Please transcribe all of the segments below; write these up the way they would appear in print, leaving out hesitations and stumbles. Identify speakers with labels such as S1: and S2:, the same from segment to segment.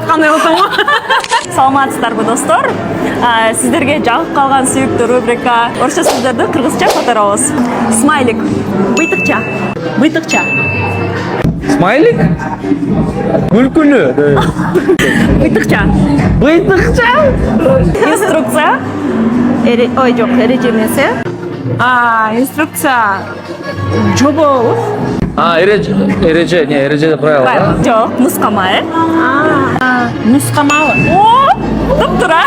S1: кандай отому? Саламатсыздарбы достор. Сиздерге жагып калган сүйүктүү рубрика орусча сөздөрдү кыргызча которобуз. Смайлик. Быйтыкча. Быйтыкча.
S2: Смайлик? Күлкүлүү.
S1: Быйтыкча.
S2: Быйтыкча?
S1: Инструкция. Ой, жок, эреже эмес.
S3: Инструкция. Жобо.
S2: Эреже, не, эреже правила.
S1: Жок, нускама.
S3: Нускама.
S1: О, туп-тура.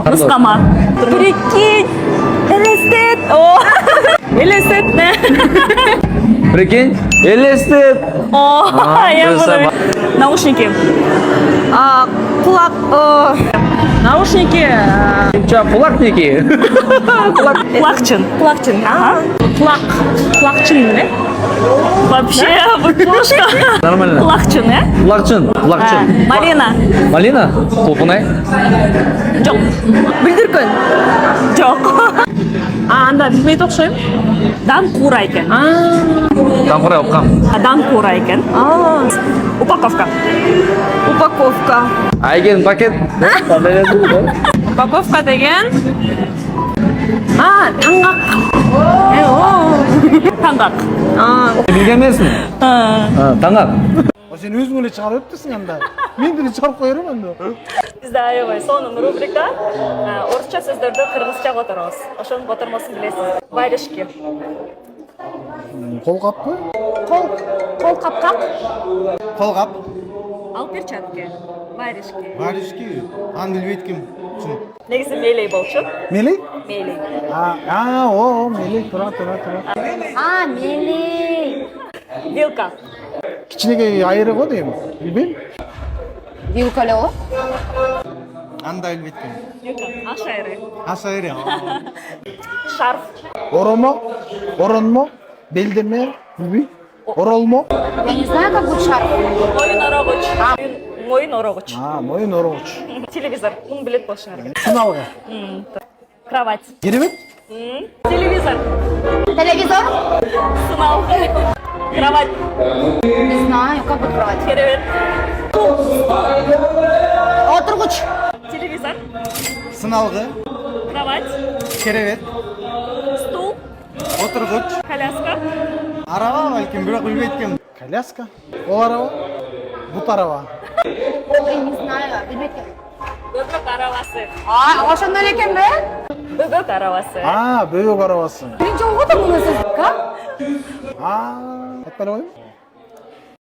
S1: Нускама. Прикинь. Элестет. О, элестет не?
S2: Прикинь, элестет.
S1: О, я буду. Наушники. Кулак.
S3: Наушники.
S2: Кулакники.
S1: Кулакчин. Кулакчин. Ага.
S3: Кулакчин, не?
S1: Вообще, выпушка.
S2: Нормально.
S1: Кулакчин,
S2: Кулакчин.
S1: Малина.
S2: Малина? Кулпунай?
S1: Жок.
S3: Билдиркөн.
S1: Жок.
S3: Анда билбейт окшойм.
S1: Данкура экен.
S2: Тампырай оккам.
S1: Данкура экен. Упаковка.
S3: Упаковка.
S2: Айген пакет.
S3: Упаковка деген. Таңгак.
S1: Таңгак.
S2: Билген эмесмин? Таңак.
S4: Сен өзүң эле чыгарып өттүсүң анда. Мен деле чыгарып кое берем анда.
S1: Бизде аябай сонун рубрика орусча сөздөрдү кыргызча которобуз. Ошонун котормосун билесиз. Варежки.
S4: Колкаппы?
S1: Кол капкак.
S4: Колкап.
S1: Алып перчатки. Варежки.
S4: Варежки. Аны билбейт ким?
S1: Негизи мелей болчу.
S4: Мелей?
S1: Мелей.
S4: Мелей. Тура.
S1: Мелей. Вилка.
S4: Кичинекей айыры го дейм. Билбейм.
S5: Вилка эле го.
S4: Анда билбейт ким?
S1: Вилка. Аш айры.
S4: Асайры.
S1: Шарф.
S4: Оронмо, белдеме, билбейм. Оролмо.
S5: Я не знаю, как будет шарф.
S1: Моюн орогуч. Моюн орогуч.
S4: Моюн орогуч.
S1: Телевизор. Муну билет болушуңар керек.
S4: Сыналга.
S1: Кровать.
S4: Керебет?
S1: Телевизор.
S5: Телевизор?
S1: Сынал. Кровать.
S5: Не знаю, как будет кровать.
S1: Керебет.
S5: Отургуч.
S1: Телевизор.
S4: Сыналгы.
S1: Кровать.
S4: Керебет.
S1: Стул.
S4: Отургуч.
S1: Коляска.
S4: Араба балким, бирок билбейт ким. Коляска. Ол араба. Бут араба.
S5: Ой, не знаю, билбейт.
S1: Бөбөк арабасы.
S5: Ошондой эле экен бе?
S1: Бөбөк арабасы.
S4: Бөбөк арабасы.
S5: Биринчи жолу го да муну сөз.
S4: Айтпай коеюн.